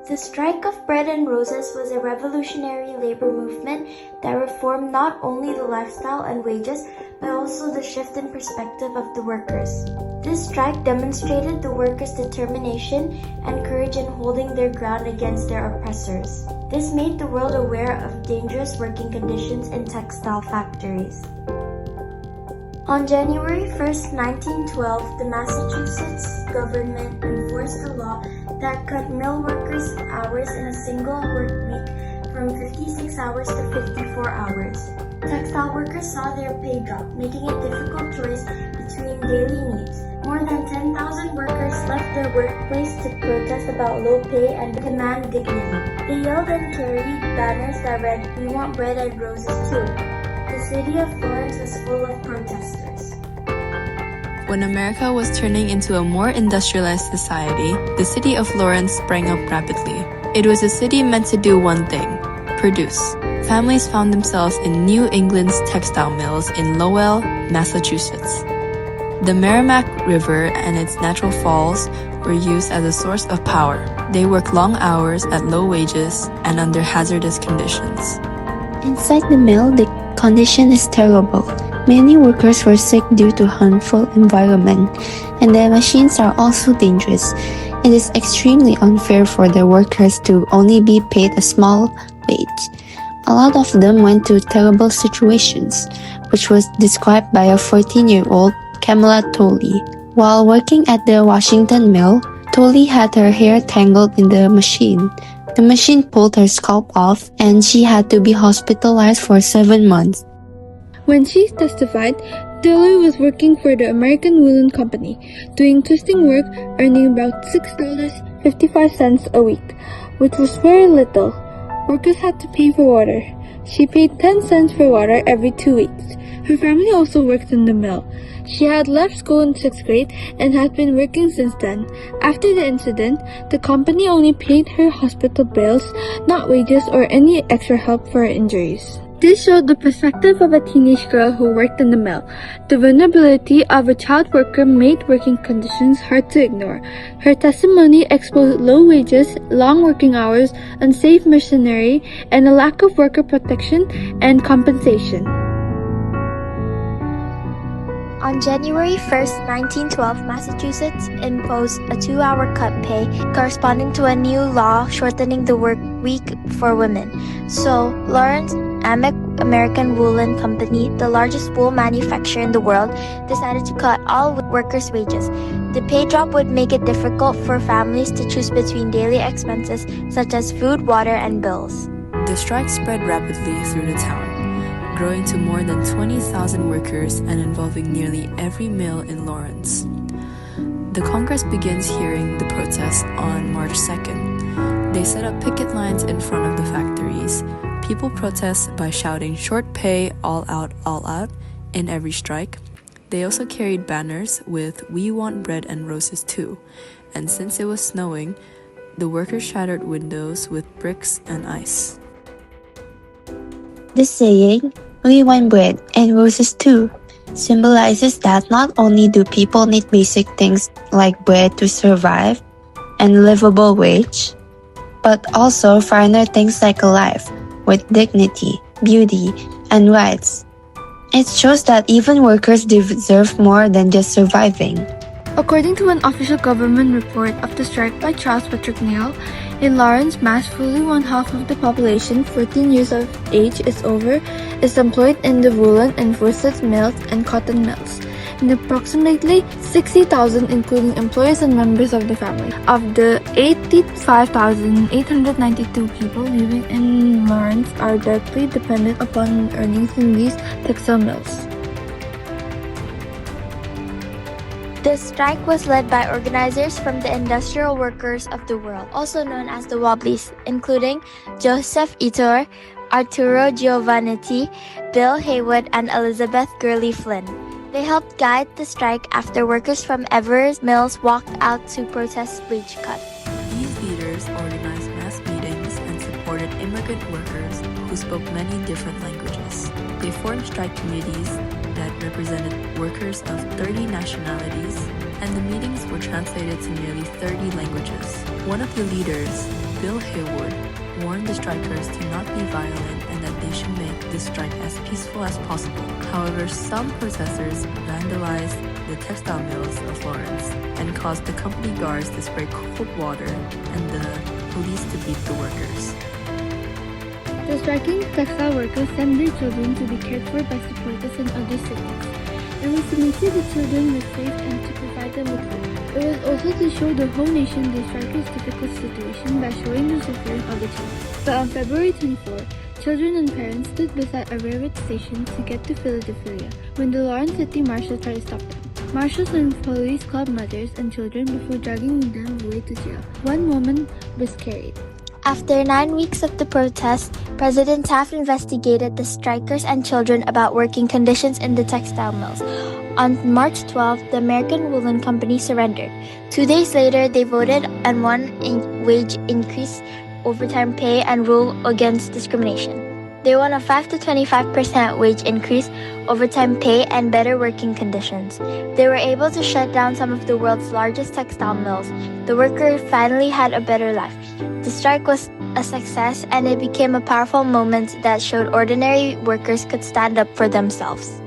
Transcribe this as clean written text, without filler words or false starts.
The strike of bread and roses was a revolutionary labor movement that reformed not only the lifestyle and wages, but also the shift in perspective of the workers. This strike demonstrated the workers' determination and courage in holding their ground against their oppressors. This made the world aware of dangerous working conditions in textile factories. On January 1, 1912, the Massachusetts government enforced a law that cut mill workers' hours in a single work week from 56 hours to 54 hours. Textile workers saw their pay drop, making a difficult choice between daily needs. More than 10,000 workers left their workplace to protest about low pay and demand dignity. They yelled and carried banners that read, "We want bread and roses too." The city of Florence was full of protesters. When America was turning into a more industrialized society, the city of Lawrence sprang up rapidly. It was a city meant to do one thing: produce. Families found themselves in New England's textile mills in Lowell, Massachusetts. The Merrimack River and its natural falls were used as a source of power. They worked long hours at low wages and under hazardous conditions. Inside the mill, the condition is terrible. Many workers were sick due to harmful environment, and the machines are also dangerous. It is extremely unfair for the workers to only be paid a small wage. A lot of them went through terrible situations, which was described by a 14-year-old Kamala Tolley. While working at the Washington mill, Tolley had her hair tangled in the machine. The machine pulled her scalp off, and she had to be hospitalized for 7 months. When she testified, Taylor was working for the American Woolen Company, doing twisting work, earning about $6.55 a week, which was very little. Workers had to pay for water. She paid 10 cents for water every 2 weeks. Her family also worked in the mill. She had left school in 6th grade and had been working since then. After the incident, the company only paid her hospital bills, not wages or any extra help for her injuries. This showed the perspective of a teenage girl who worked in the mill. The vulnerability of a child worker made working conditions hard to ignore. Her testimony exposed low wages, long working hours, unsafe machinery, and a lack of worker protection and compensation. On January 1, 1912, Massachusetts imposed a 2-hour cut pay corresponding to a new law shortening the work week for women. So, Lawrence American Woolen Company, the largest wool manufacturer in the world, decided to cut all workers' wages. The pay drop would make it difficult for families to choose between daily expenses such as food, water, and bills. The strike spread rapidly through the town, growing to more than 20,000 workers and involving nearly every mill in Lawrence. The Congress begins hearing the protests on March 2nd. They set up picket lines in front of the factories. People protest by shouting "short pay, all out," in every strike. They also carried banners with "We want bread and roses too." And since it was snowing, the workers shattered windows with bricks and ice. This saying, "We want bread and roses too," symbolizes that not only do people need basic things like bread to survive and a livable wage, but also finer things like a life with dignity, beauty, and rights. It shows that even workers deserve more than just surviving. According to an official government report of the strike by Charles Patrick Neal, in Lawrence, Mass, fully 1/2 of the population, 14 years of age is over, is employed in the woolen and worsted mills and cotton mills, and approximately 60,000, including employees and members of the family. Of the 85,892 people living in Lawrence are directly dependent upon earnings in these textile mills. The strike was led by organizers from the industrial workers of the world, also known as the Wobblies, including Joseph Itor, Arturo Giovannetti, Bill Haywood, and Elizabeth Gurley Flynn. They helped guide the strike after workers from Evers Mills walked out to protest wage cut. These leaders organized mass meetings and supported immigrant workers who spoke many different languages. They formed strike committees that represented workers of 30 nationalities, and the meetings were translated to nearly 30 languages. One of the leaders, Bill Haywood warned the strikers to not be violent and that they should make the strike as peaceful as possible. However, some protesters vandalized the textile mills of Lawrence and caused the company guards to spray cold water and the police to beat the workers. The striking textile workers sent their children to be cared for by supporters in other cities. It was to make sure the children were safe and to provide them with food. It was also to show the whole nation the strikers' difficult situation by showing the suffering of the children. But on February 24, children and parents stood beside a railroad station to get to Philadelphia when the Lawrence City Marshals tried to stop them. Marshals and police called mothers and children before dragging them away to jail. One woman was carried. After 9 weeks of the protest, President Taft investigated the strikers and children about working conditions in the textile mills. On March 12, the American Woolen Company surrendered. 2 days later, they voted and won a wage increase, overtime pay, and rule against discrimination. They won a 5 to 25% wage increase, overtime pay, and better working conditions. They were able to shut down some of the world's largest textile mills. The workers finally had a better life. The strike was a success, and it became a powerful moment that showed ordinary workers could stand up for themselves.